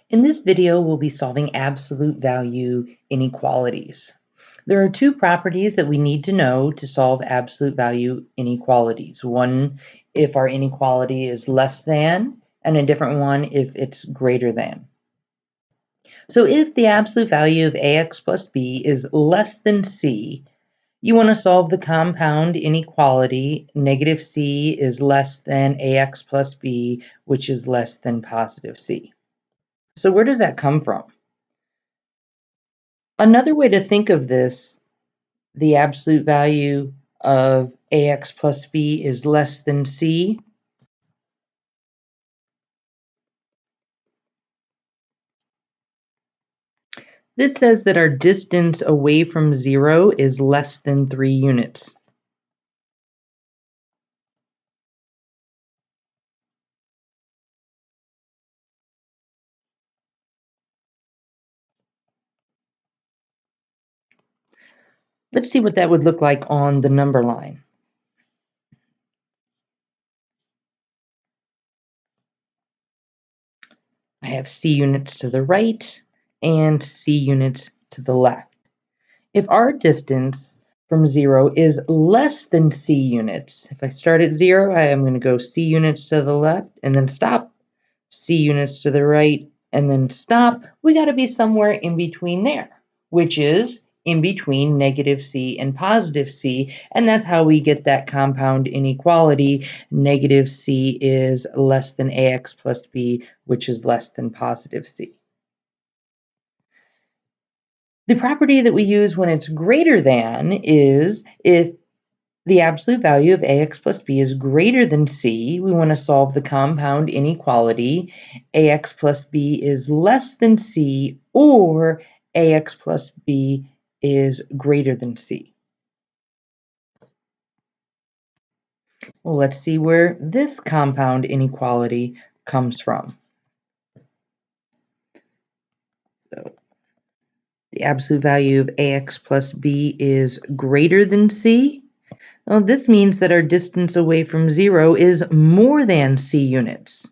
In this video, we'll be solving absolute value inequalities. There are two properties that we need to know to solve absolute value inequalities. One, if our inequality is less than, and a different one if it's greater than. So if the absolute value of ax plus b is less than c, you want to solve the compound inequality negative c is less than ax plus b, which is less than positive c. So where does that come from? Another way to think of this, the absolute value of ax plus b is less than c. This says that our distance away from 0 is less than 3 units. Let's see what that would look like on the number line. I have c units to the right and c units to the left. If our distance from 0 is less than c units, if I start at 0, I am going to go c units to the left and then stop, c units to the right and then stop. We got to be somewhere in between there, which is in between negative c and positive c, and that's how we get that compound inequality. Negative c is less than ax plus b, which is less than positive c. The property that we use when it's greater than is if the absolute value of ax plus b is greater than c, we want to solve the compound inequality. Ax plus b is less than c, or ax plus b is greater than c. Well, let's see where this compound inequality comes from. So the absolute value of ax plus b is greater than c. Well, this means that our distance away from 0 is more than c units.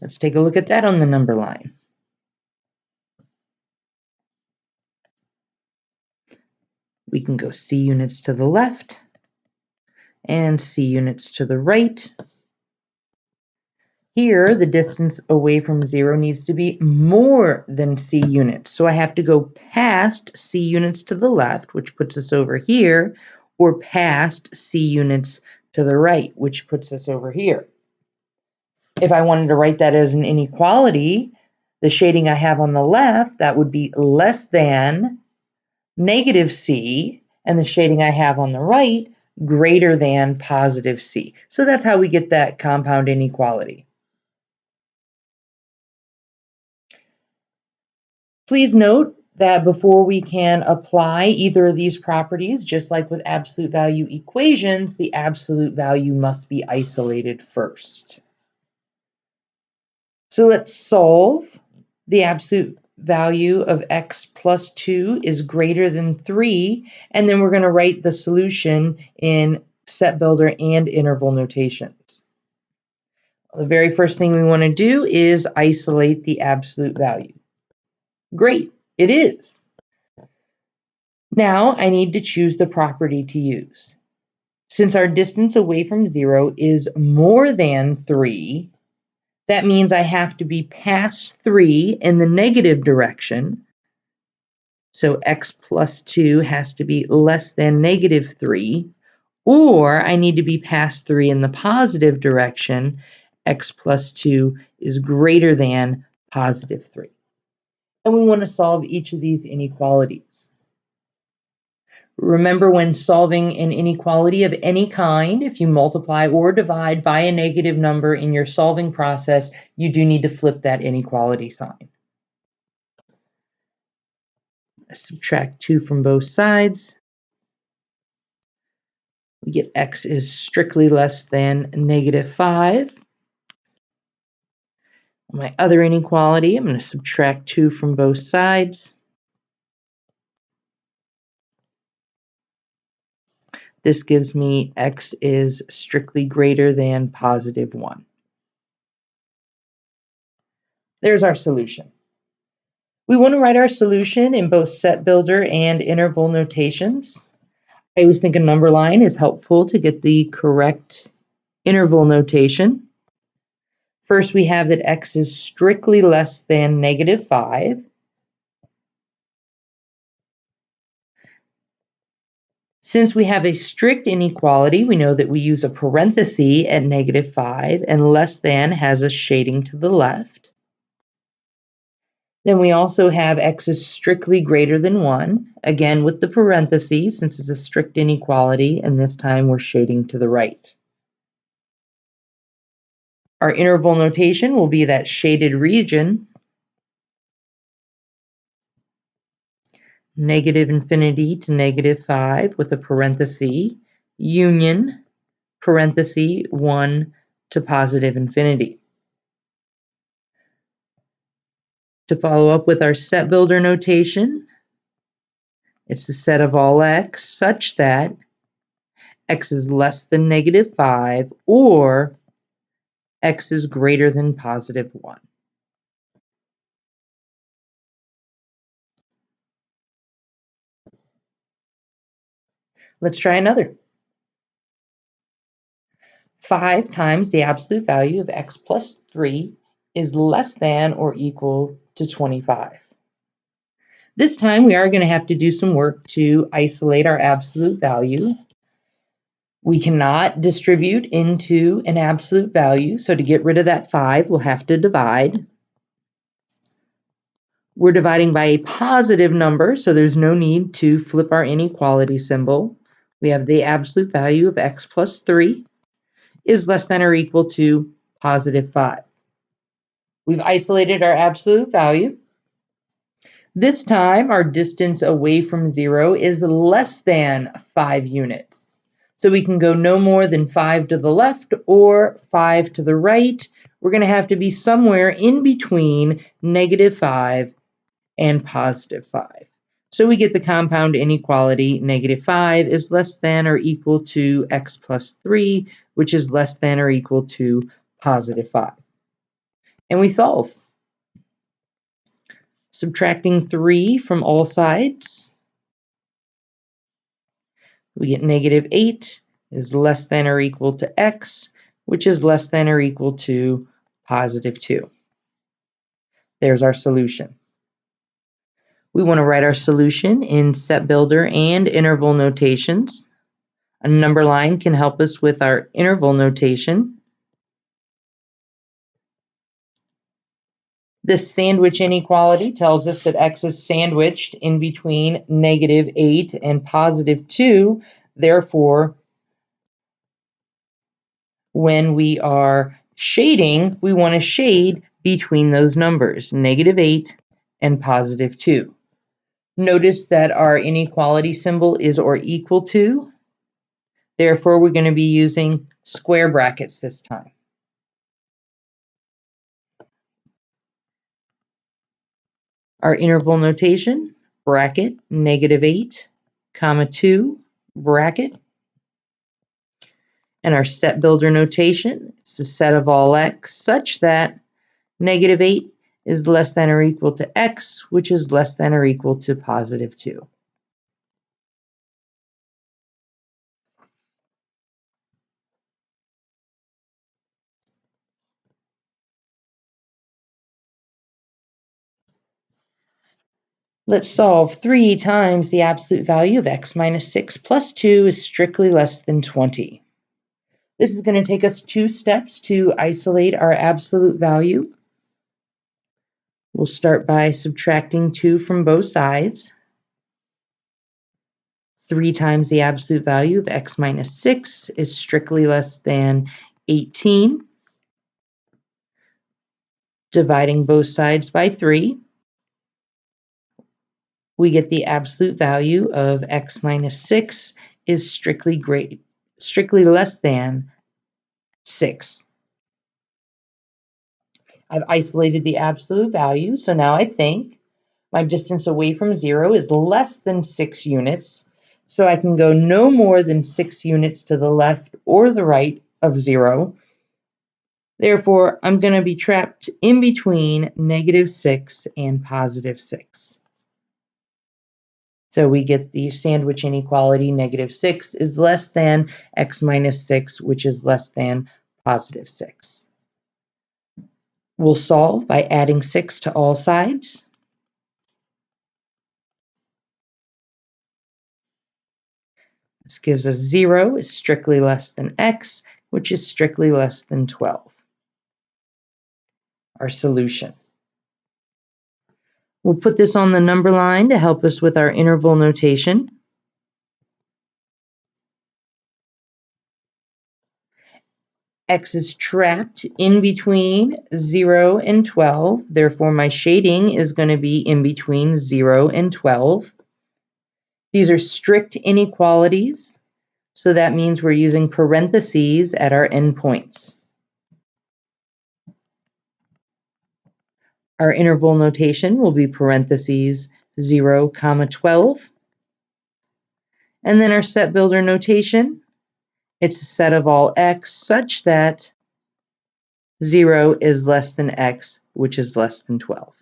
Let's take a look at that on the number line. We can go c units to the left and c units to the right. Here, the distance away from 0 needs to be more than c units. So I have to go past c units to the left, which puts us over here, or past c units to the right, which puts us over here. If I wanted to write that as an inequality, the shading I have on the left, that would be less than negative c, and the shading I have on the right, greater than positive c. So that's how we get that compound inequality. Please note that before we can apply either of these properties, just like with absolute value equations, the absolute value must be isolated first. So let's solve. The absolute value of x plus 2 is greater than 3, and then we're going to write the solution in set builder and interval notations. The very first thing we want to do is isolate the absolute value. Great, it is. Now I need to choose the property to use. Since our distance away from 0 is more than 3, that means I have to be past 3 in the negative direction. So x plus 2 has to be less than negative 3. Or I need to be past 3 in the positive direction. X plus 2 is greater than positive 3. And we want to solve each of these inequalities. Remember, when solving an inequality of any kind, if you multiply or divide by a negative number in your solving process, you do need to flip that inequality sign. Subtract 2 from both sides. We get x is strictly less than negative 5. My other inequality, I'm going to subtract 2 from both sides. This gives me x is strictly greater than positive 1. There's our solution. We want to write our solution in both set builder and interval notations. I always think a number line is helpful to get the correct interval notation. First, we have that x is strictly less than negative 5. Since we have a strict inequality, we know that we use a parenthesis at negative 5, and less than has a shading to the left. Then we also have x is strictly greater than 1, again with the parentheses since it's a strict inequality, and this time we're shading to the right. Our interval notation will be that shaded region, negative infinity to negative 5 with a parenthesis, union, parenthesis, 1 to positive infinity. To follow up with our set builder notation, it's the set of all x such that x is less than negative 5 or x is greater than positive 1. Let's try another. 5 times the absolute value of x plus 3 is less than or equal to 25. This time we are going to have to do some work to isolate our absolute value. We cannot distribute into an absolute value, so to get rid of that 5, we'll have to divide. We're dividing by a positive number, so there's no need to flip our inequality symbol. We have the absolute value of x plus 3 is less than or equal to positive 5. We've isolated our absolute value. This time, our distance away from 0 is less than 5 units. So we can go no more than 5 to the left or 5 to the right. We're going to have to be somewhere in between negative 5 and positive 5. So we get the compound inequality, negative 5 is less than or equal to x plus 3, which is less than or equal to positive 5. And we solve. Subtracting 3 from all sides, we get negative 8 is less than or equal to x, which is less than or equal to positive 2. There's our solution. We want to write our solution in set builder and interval notations. A number line can help us with our interval notation. This sandwich inequality tells us that x is sandwiched in between negative 8 and positive 2. Therefore, when we are shading, we want to shade between those numbers, negative 8 and positive 2. Notice that our inequality symbol is or equal to. Therefore, we're going to be using square brackets this time. Our interval notation, bracket, negative 8, comma 2, bracket. And our set builder notation, it's the set of all x such that negative 8 is less than or equal to x, which is less than or equal to positive 2. Let's solve 3 times the absolute value of x minus 6 plus 2 is strictly less than 20. This is going to take us 2 steps to isolate our absolute value. We'll start by subtracting 2 from both sides. 3 times the absolute value of x minus 6 is strictly less than 18. Dividing both sides by 3, we get the absolute value of x minus 6 is strictly less than 6. I've isolated the absolute value, so now I think my distance away from 0 is less than 6 units. So I can go no more than 6 units to the left or the right of 0. Therefore, I'm going to be trapped in between -6 and +6. So we get the sandwich inequality. -6 is less than x minus 6, which is less than +6. We'll solve by adding 6 to all sides. This gives us 0 is strictly less than x, which is strictly less than 12. Our solution. We'll put this on the number line to help us with our interval notation. X is trapped in between 0 and 12. Therefore, my shading is going to be in between 0 and 12. These are strict inequalities, so that means we're using parentheses at our endpoints. Our interval notation will be parentheses 0, 12. And then our set builder notation, it's a set of all x such that 0 is less than x, which is less than 12.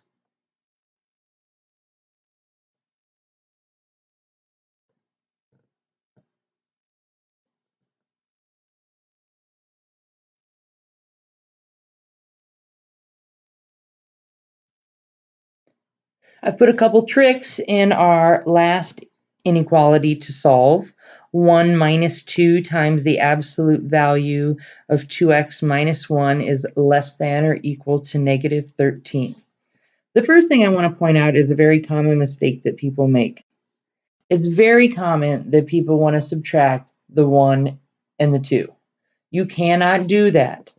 I've put a couple tricks in our last inequality to solve. 1 minus 2 times the absolute value of 2x minus 1 is less than or equal to -13. The first thing I want to point out is a very common mistake that people make. It's very common that people want to subtract the 1 and the 2. You cannot do that.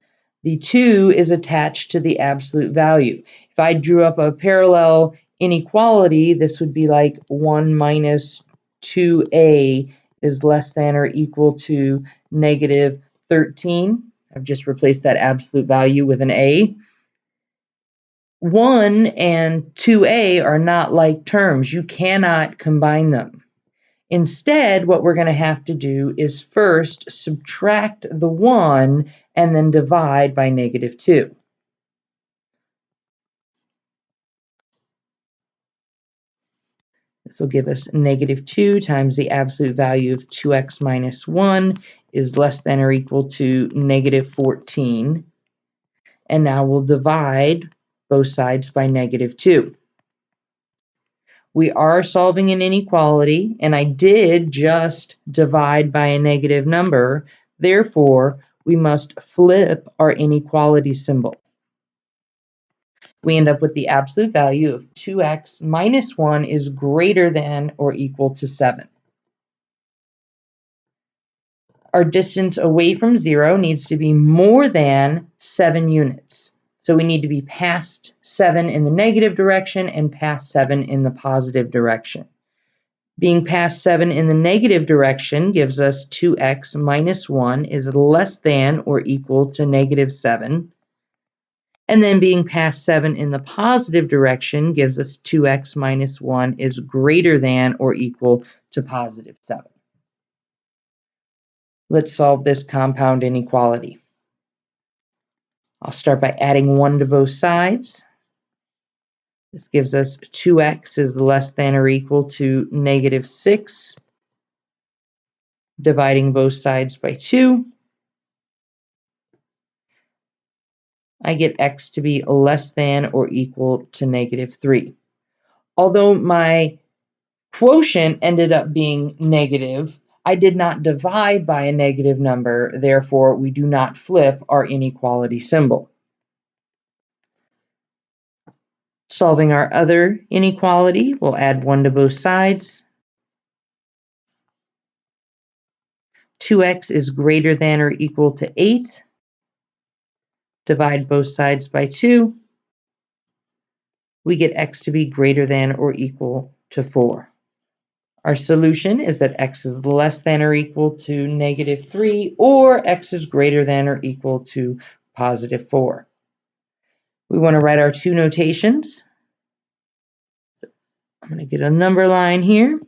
The 2 is attached to the absolute value. If I drew up a parallel inequality, this would be like 1 minus 2a is less than or equal to -13. I've just replaced that absolute value with an a. 1 and 2a are not like terms. You cannot combine them. Instead, what we're going to have to do is first subtract the 1 and then divide by -2. This will give us -2 times the absolute value of 2x minus 1 is less than or equal to -14. And now we'll divide both sides by -2. We are solving an inequality, and I did just divide by a negative number. Therefore, we must flip our inequality symbol. We end up with the absolute value of 2x minus 1 is greater than or equal to 7. Our distance away from 0 needs to be more than 7 units. So we need to be past 7 in the negative direction and past 7 in the positive direction. Being past 7 in the negative direction gives us 2x minus 1 is less than or equal to -7. And then being past 7 in the positive direction gives us 2x minus 1 is greater than or equal to +7. Let's solve this compound inequality. I'll start by adding 1 to both sides. This gives us 2x is less than or equal to -6. Dividing both sides by 2. I get x to be less than or equal to -3. Although my quotient ended up being negative, I did not divide by a negative number, therefore we do not flip our inequality symbol. Solving our other inequality, we'll add 1 to both sides. 2x is greater than or equal to 8. Divide both sides by 2. We get x to be greater than or equal to 4. Our solution is that x is less than or equal to -3, or x is greater than or equal to +4. We want to write our two notations. I'm going to get a number line here.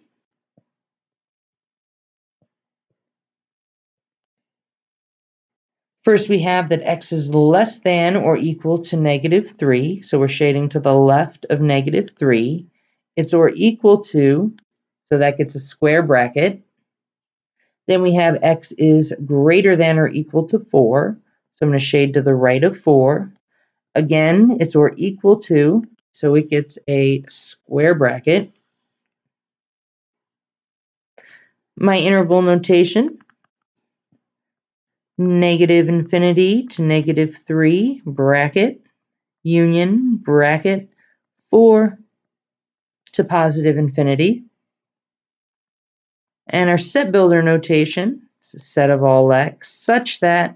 First, we have that x is less than or equal to -3. So we're shading to the left of -3. It's or equal to, so that gets a square bracket. Then we have x is greater than or equal to 4. So I'm going to shade to the right of 4. Again, it's or equal to, so it gets a square bracket. My interval notation, -infinity to -3, bracket, union, bracket, 4 to +infinity. And our set builder notation is a set of all x such that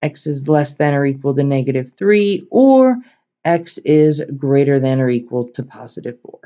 x is less than or equal to -3 or x is greater than or equal to +4.